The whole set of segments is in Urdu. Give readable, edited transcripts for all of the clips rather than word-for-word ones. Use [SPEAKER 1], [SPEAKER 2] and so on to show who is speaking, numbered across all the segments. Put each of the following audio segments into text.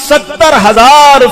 [SPEAKER 1] 70,000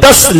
[SPEAKER 1] 10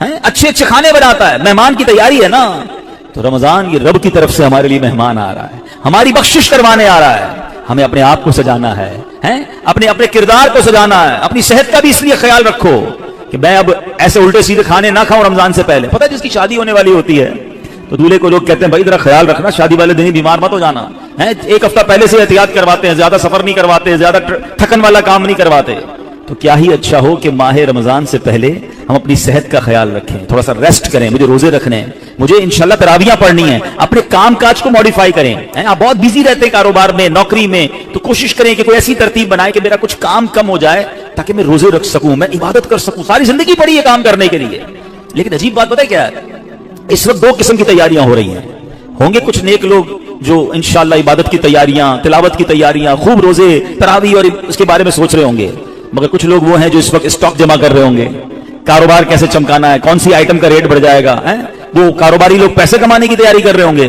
[SPEAKER 1] اچھے اچھے کھانے بناتا ہے, مہمان کی تیاری ہے نا. تو رمضان یہ رب کی طرف سے ہمارے لیے مہمان آ رہا ہے, ہماری بخشش کروانے آ رہا ہے. ہمیں اپنے آپ کو سجانا ہے, اپنے اپنے کردار کو سجانا ہے. اپنی صحت کا بھی اس لیے خیال رکھو کہ میں اب ایسے الٹے سیدھے کھانے نہ کھاؤں رمضان سے پہلے. پتہ ہے جس کی شادی ہونے والی ہوتی ہے تو دولہے کو لوگ کہتے ہیں بھائی ذرا خیال رکھنا, شادی والے دن ہی بیمار مت ہو جانا. ایک ہفتہ پہلے سے احتیاط کرواتے ہیں, زیادہ سفر نہیں کرواتے, زیادہ تھکن والا کام نہیں کرواتے. تو کیا ہی اچھا ہو کہ ماہ رمضان سے پہلے ہم اپنی صحت کا خیال رکھیں, تھوڑا سا ریسٹ کریں. مجھے روزے رکھنے ہیں, مجھے انشاءاللہ تراویحاں پڑھنی ہیں. اپنے کام کاج کو ماڈیفائی کریں. آپ بہت بزی رہتے ہیں کاروبار میں, نوکری میں, تو کوشش کریں کہ کوئی ایسی ترتیب بنائے کہ میرا کچھ کام کم ہو جائے تاکہ میں روزے رکھ سکوں, میں عبادت کر سکوں. ساری زندگی پڑی ہے کام کرنے کے لیے. لیکن عجیب بات پتہ ہے کیا ہے, اس وقت دو قسم کی تیاریاں ہو رہی ہیں. ہوں گے کچھ نیک لوگ جو انشاءاللہ عبادت کی تیاریاں, تلاوت کی تیاریاں, خوب روزے تراویح اور اس کے بارے میں سوچ رہے ہوں گے. مگر کچھ لوگ وہ ہیں جو اس وقت اسٹاک جمع کر رہے ہوں گے, کاروبار کیسے چمکانا ہے, کون سی آئٹم کا ریٹ بڑھ جائے گا. وہ کاروباری لوگ پیسے کمانے کی تیاری کر رہے ہوں گے.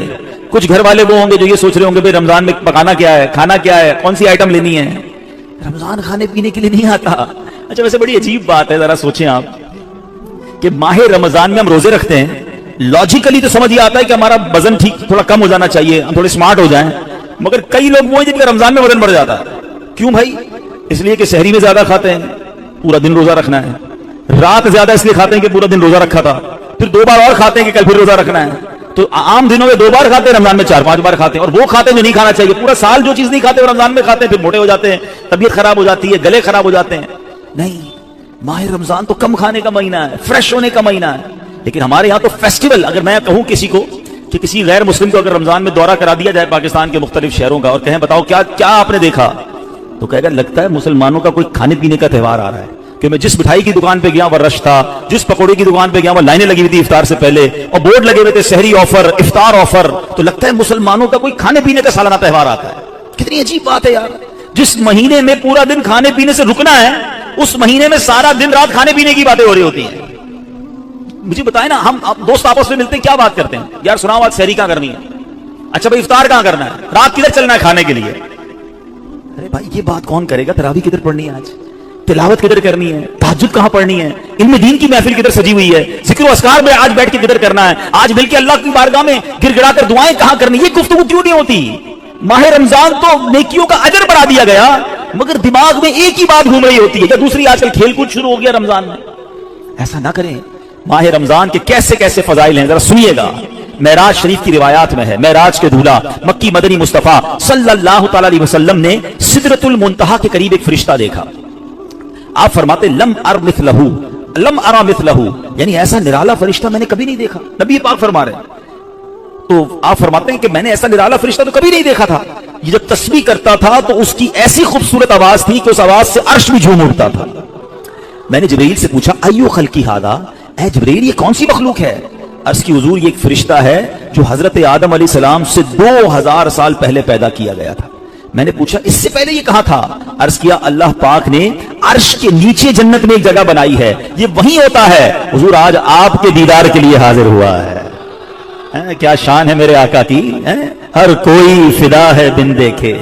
[SPEAKER 1] کچھ گھر والے وہ ہوں گے جو یہ سوچ رہے ہوں گے بھائی رمضان میں پکانا کیا ہے, کھانا کیا ہے, کون سی آئٹم لینی ہے. رمضان کھانے پینے کے لیے نہیں آتا. اچھا ویسے بڑی عجیب بات ہے, ذرا سوچیں آپ کہ ماہ رمضان میں ہم روزے رکھتے ہیں, لاجیکلی تو سمجھ یہ آتا ہے کہ ہمارا وزن ٹھیک تھوڑا کم ہو جانا چاہیے, ہم تھوڑے سمارٹ ہو جائیں. مگر کئی لوگ وہ ہیں جن کا رمضان میں وزن بڑھ جاتا ہے. کیوں بھائی؟ اس لیے کہ سحری میں زیادہ کھاتے ہیں, پورا دن روزہ رکھنا ہے. رات زیادہ اس لیے کھاتے ہیں کہ پورا دن روزہ رکھا تھا, پھر 2 بار اور کھاتے ہیں کہ کل پھر روزہ رکھنا ہے. تو عام دنوں میں 2 بار کھاتے ہیں, رمضان میں 4-5 بار کھاتے ہیں. اور وہ کھاتے ہیں جو نہیں کھانا چاہیے. پورا سال جو چیز نہیں کھاتے وہ رمضان میں کھاتے ہیں, پھر موٹے ہو جاتے ہیں, طبیعت خراب ہو جاتی ہے, گلے خراب ہو جاتے ہیں. نہیں, ماہ رمضان تو کم کھانے کا مہینہ ہے, فریش ہونے کا مہینہ ہے. لیکن ہمارے یہاں تو فیسٹیول, اگر میں کہوں کسی کو کہ کسی غیر مسلم کو اگر رمضان میں دورہ کرا دیا جائے پاکستان کے مختلف شہروں کا اور کہیں بتاؤ کیا کیا آپ نے دیکھا, تو کہے گا لگتا ہے مسلمانوں کا کوئی کھانے پینے کا تہوار آ رہا ہے. کہ میں جس مٹھائی کی دکان پہ گیا وہ رش تھا, جس پکوڑے کی دکان پہ گیا وہ لائنیں لگی ہوئی تھی افطار سے پہلے, اور بورڈ لگے ہوئے تھے سحری آفر, افطار آفر. تو لگتا ہے مسلمانوں کا کوئی کھانے پینے کا سالانہ تہوار آتا ہے. کتنی عجیب بات ہے یار, جس مہینے میں پورا دن کھانے پینے سے رکنا ہے اس مہینے میں سارا دن رات کھانے پینے کی باتیں ہو رہی ہوتی ہیں. مجھے بتائیں نا, ہم دوست آپس میں ملتے ہیں کیا بات کرتے ہیں, یار سناؤ آج سحری کہاں کرنی ہے, اچھا بھائی افطار کہاں کرنا ہے, رات کدھر چلنا ہے کھانے کے لیے. ارے بھائی یہ بات کون کرے گا, تراویح کدھر پڑھنی ہے, آج تلاوت کدھر کرنی ہے, تہجد کہاں پڑھنی ہے, علم دین کی محفل کدھر سجی ہوئی ہے, ذکر و اذکار میں آج بیٹھ کے کدھر کرنا ہے, آج مل کے اللہ کی بارگاہ میں گر گڑا کر دعائیں کہاں کرنی, یہ گفتگو کیوں نہیں ہوتی. ماہ رمضان تو نیکیوں کا اجر بڑھا دیا گیا, مگر دماغ میں ایک ہی بات گھوم رہی ہوتی ہے, یا دوسری آج کل کھیل کود شروع ہو گیا رمضان میں. ایسا نہ کریں. ماہ رمضان کے کیسے کیسے فضائل ہیں ذرا سنیے گا. معراج شریف کی روایات میں ہے, معراج کے دولہا مکی مدنی مصطفیٰ صلی اللہ تعالی علیہ وسلم نے سدرۃ المنتہا کے قریب ایک فرشتہ دیکھا. آپ فرماتے لم ارا مثلہ, یعنی ایسا نرالا فرشتہ میں نے کبھی نہیں دیکھا. نبی پاک فرما رہے ہیں, تو آپ فرماتے ہیں کہ میں نے ایسا نرالا فرشتہ تو کبھی نہیں دیکھا تھا. یہ جب تسبیح کرتا تھا تو اس کی ایسی خوبصورت آواز تھی کہ اس آواز سے عرش بھی جھوم اٹھتا تھا. میں نے جبرائیل سے پوچھا ایو خلقی ھذا, اے جبرائیل یہ کون سی مخلوق ہے. عرض کی حضور یہ ایک فرشتہ ہے جو حضرت آدم علیہ السلام سے 2000 سال پہلے پیدا کیا گیا تھا. میں نے پوچھا اس سے پہلے یہ کہاں تھا. عرض کیا اللہ پاک نے عرش کے نیچے جنت میں ایک جگہ بنائی ہے, یہ وہیں ہوتا ہے. حضور آج آپ کے دیدار کے لیے حاضر ہوا ہے. کیا شان ہے میرے آقا کی, ہر کوئی فدا ہے بن دیکھے,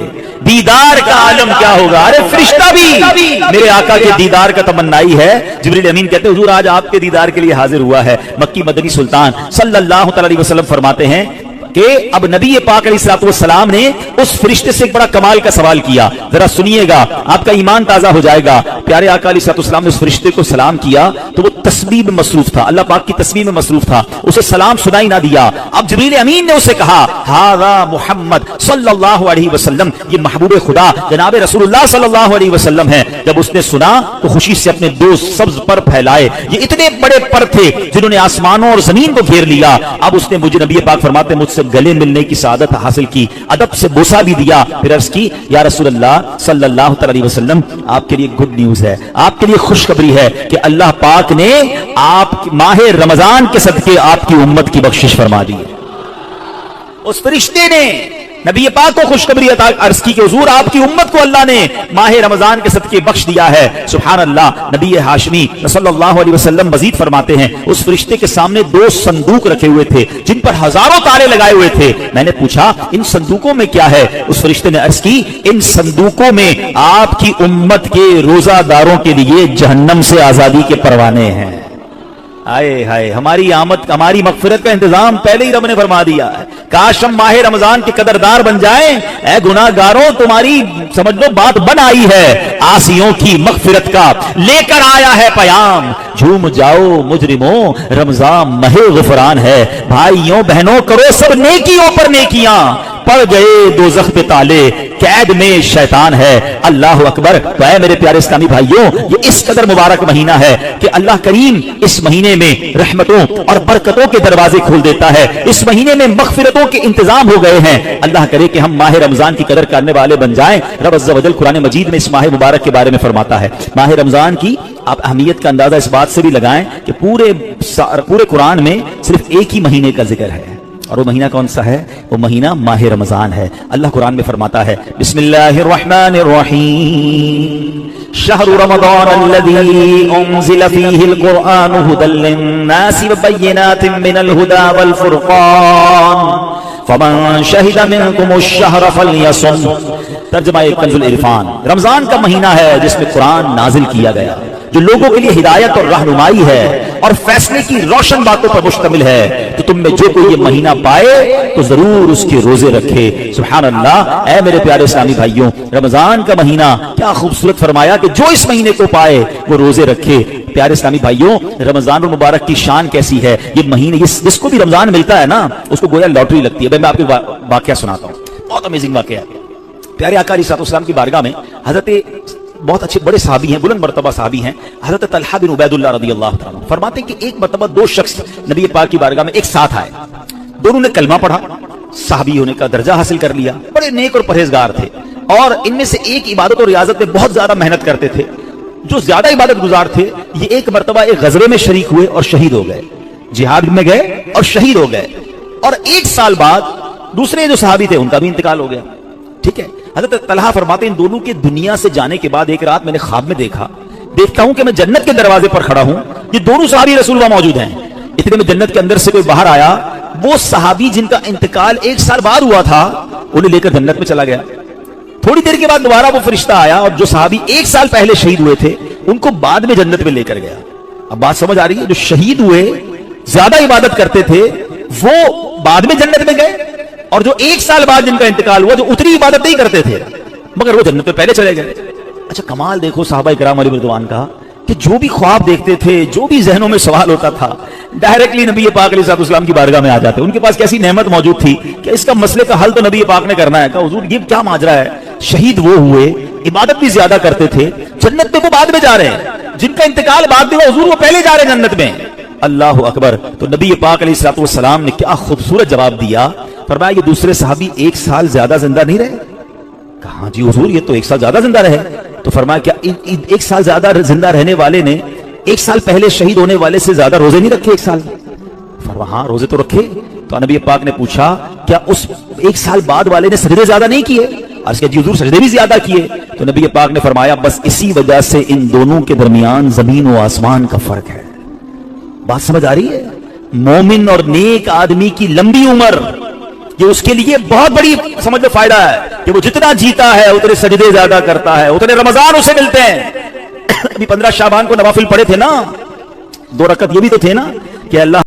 [SPEAKER 1] دیدار کا عالم کیا ہوگا. ارے فرشتہ بھی میرے آقا کے دیدار کا تمنائی ہے. جبریل امین کہتے ہیں حضور آج آپ کے دیدار کے لیے حاضر ہوا ہے. مکی مدنی سلطان صلی اللہ تعالی علیہ وسلم فرماتے ہیں کہ اب نبی پاک علیہ السلام نے اس فرشتے سے ایک بڑا کمال کا سوال کیا. ذرا سنیے گا, آپ کا ایمان تازہ ہو جائے گا. پیارے آقا علیہ السلام نے اس فرشتے کو سلام کیا تو وہ تسبیح میں مصروف تھا, اللہ پاک کی تسبیح میں مصروف تھا, اسے سلام سنائی نہ دیا. اب جبریل امین نے اسے کہا ھذا محمد صلی اللہ علیہ وسلم, یہ محبوب خدا جناب رسول اللہ صلی اللہ علیہ وسلم ہے. جب اس نے سنا تو خوشی سے اپنے 2 سبز پر پھیلائے. یہ اتنے بڑے پر تھے جنہوں نے آسمانوں اور زمین کو گھیر لیا. اب اس نے مجھے نبی پاک فرماتے مجھ سے گلے ملنے کی سعادت حاصل کی, ادب سے بوسہ بھی دیا. پھر عرض کی یا رسول اللہ صلی اللہ علیہ وسلم آپ کے لیے گڈ نیوز ہے, آپ کے لیے خوشخبری ہے کہ اللہ پاک نے آپ ماہ رمضان کے صدقے آپ کی امت کی بخشش فرما دی. اس فرشتے نے نبی پاک کو خوشخبری عطا عرض کی کہ حضور آپ کی امت کو اللہ نے ماہ رمضان کے صدقے بخش دیا ہے. سبحان اللہ. نبی ہاشمی صلی اللہ علیہ وسلم مزید فرماتے ہیں اس فرشتے کے سامنے 2 صندوق رکھے ہوئے تھے جن پر ہزاروں تالے لگائے ہوئے تھے. میں نے پوچھا ان صندوقوں میں کیا ہے. اس فرشتے نے عرض کی ان صندوقوں میں آپ کی امت کے روزہ داروں کے لیے جہنم سے آزادی کے پروانے ہیں. آئے ہائے، ہماری آمد ہماری مغفرت کا انتظام پہلے ہی رب نے فرما دیا ہے. کاش ہم ماہ رمضان کے قدردار بن جائیں. اے گناہ گاروں، تمہاری سمجھ لو بات بن آئی ہے. عاصیوں کی مغفرت کا لے کر آیا ہے پیام. جھوم جاؤ مجرموں، رمضان ماہ غفران ہے. بھائیوں بہنوں، کرو سب نیکیوں پر نیکیاں. پڑ گئے دوزخ پہ تالے، قید میں شیطان ہے. اللہ اکبر. تو اے میرے پیارے اسلامی بھائیوں، یہ اس قدر مبارک مہینہ ہے کہ اللہ کریم اس مہینے میں رحمتوں اور برکتوں کے دروازے کھول دیتا ہے. اس مہینے میں مغفرتوں کے انتظام ہو گئے ہیں. اللہ کرے کہ ہم ماہ رمضان کی قدر کرنے والے بن جائیں. رب عز و جل قرآن مجید میں اس ماہ مبارک کے بارے میں فرماتا ہے. ماہ رمضان کی آپ اہمیت کا اندازہ اس بات سے بھی لگائیں کہ پورے قرآن میں صرف ایک ہی مہینے کا ذکر ہے، اور وہ مہینہ کون سا ہے؟ وہ مہینہ ماہ رمضان ہے. اللہ قرآن میں فرماتا ہے بسم اللہ الرحمن الرحیم شہر رمضان الذی انزل فیہ القرآن ھدی للناس وبینات من الھدی والفرقان فمن شہد منکم الشہر فلیصم. ترجمہ کنز العرفان. رمضان کا مہینہ ہے جس میں قرآن نازل کیا گیا، جو لوگوں کے لیے ہدایت اور رہنمائی ہے اور فیصلے کی روشن باتوں پر مشتمل ہے. تو تم میں جو کوئی یہ مہینہ پائے تو ضرور اس کے روزے رکھے. سبحان اللہ. اے میرے پیارے اسلامی بھائیوں، رمضان کا مہینہ کیا خوبصورت فرمایا کہ جو اس مہینے کو پائے وہ روزے رکھے. پیارے اسلامی بھائیوں، رمضان المبارک کی شان کیسی ہے. یہ مہینے جس کو بھی رمضان ملتا ہے نا، اس کو گویا لاٹری لگتی ہے. میں آپ کو واقعہ سناتا ہوں، بہت امیزنگ واقعہ ہے. پیارے آقا علیہ الصلوۃ والسلام کی بارگاہ میں حضرت بہت اچھے بڑے صحابی ہیں، بلند مرتبہ صحابی ہیں، حضرت طلحہ بن عبید اللہ رضی اللہ تعالیٰ عنہ فرماتے ہیں کہ ایک مرتبہ دو شخص نبی پاک کی بارگاہ میں ایک ساتھ آئے. دونوں نے کلمہ پڑھا، صحابی ہونے کا درجہ حاصل کر لیا، بڑے نیک اور پرہیزگار تھے، اور ان میں سے ایک عبادت اور ریاضت میں بہت زیادہ محنت کرتے تھے. جو زیادہ عبادت گزار تھے، یہ ایک مرتبہ ایک غزوے میں شریک ہوئے اور شہید ہو گئے. جہاد میں گئے اور شہید ہو گئے، اور ایک سال بعد دوسرے جو صحابی تھے ان کا بھی انتقال ہو گیا. ٹھیک ہے. حضرت طلحہ فرماتے ہیں ان دونوں کے دنیا سے جانے کے بعد ایک رات میں نے خواب میں دیکھتا ہوں کہ میں جنت کے دروازے پر کھڑا ہوں. یہ دونوں صحابی رسول اللہ موجود ہیں. اتنے میں جنت کے اندر سے کوئی باہر آیا، وہ صحابی جن کا انتقال ایک سال بعد ہوا تھا انہیں لے کر جنت میں چلا گیا. تھوڑی دیر کے بعد دوبارہ وہ فرشتہ آیا اور جو صحابی ایک سال پہلے شہید ہوئے تھے ان کو بعد میں جنت میں لے کر گیا. اب بات سمجھ آ رہی ہے؟ جو شہید ہوئے، زیادہ عبادت کرتے تھے، وہ بعد میں جنت میں گئے، اور جو ایک سال بعد جن کا انتقال ہوا، جو اتنی عبادت نہیں کرتے تھے مگر وہ جنت میں پہلے چلے گئے. اچھا کمال دیکھو صحابہ کرام علیہ رضوان کا، کہ جو بھی خواب دیکھتے تھے، جو بھی ذہنوں میں سوال ہوتا تھا، ڈائریکٹلی نبی پاک علیہ السلام کی بارگاہ میں آ جاتے. ان کے پاس کیسی نعمت موجود تھی کہ اس کا مسئلے کا حل تو نبی پاک نے کرنا ہے. کہ حضور یہ کیا ماجرا ہے؟ شہید وہ ہوئے، عبادت بھی زیادہ کرتے تھے، جنت میں وہ بعد میں جا رہے ہیں، جن کا انتقال بعد میں ہوا حضور وہ پہلے جا رہے ہیں جنت میں. اللہ اکبر. تو نبی پاک علیہ السلام نے کیا خوبصورت جواب دیا. فرمایا یہ دوسرے صحابی ایک سال زیادہ زندہ نہیں رہے؟ کہا جی حضور یہ تو ایک سال زیادہ زندہ رہے. تو فرمایا کیا ایک سال زیادہ زندہ رہنے والے نے ایک سال پہلے شہید ہونے والے سے زیادہ روزے نہیں رکھے ایک سال میں؟ فرمایا ہاں روزے تو رکھے. تو نبی پاک نے پوچھا کیا اس ایک سال بعد والے نے سجدے زیادہ نہیں کیے؟ عرض کیا جی حضور سجدے بھی زیادہ کیے. تو نبی پاک نے فرمایا بس اسی وجہ سے ان دونوں کے درمیان زمین و آسمان کا فرق ہے. بات سمجھ آ رہی ہے؟ مومن اور نیک آدمی کی لمبی عمر یہ اس کے لیے بہت بڑی سمجھ لو فائدہ ہے کہ وہ جتنا جیتا ہے اتنے سجدے زیادہ کرتا ہے، اتنے رمضان اسے ملتے ہیں. ابھی 15 شعبان کو نوافل پڑھے تھے نا، 2 رکعت یہ بھی تو تھے نا کہ اللہ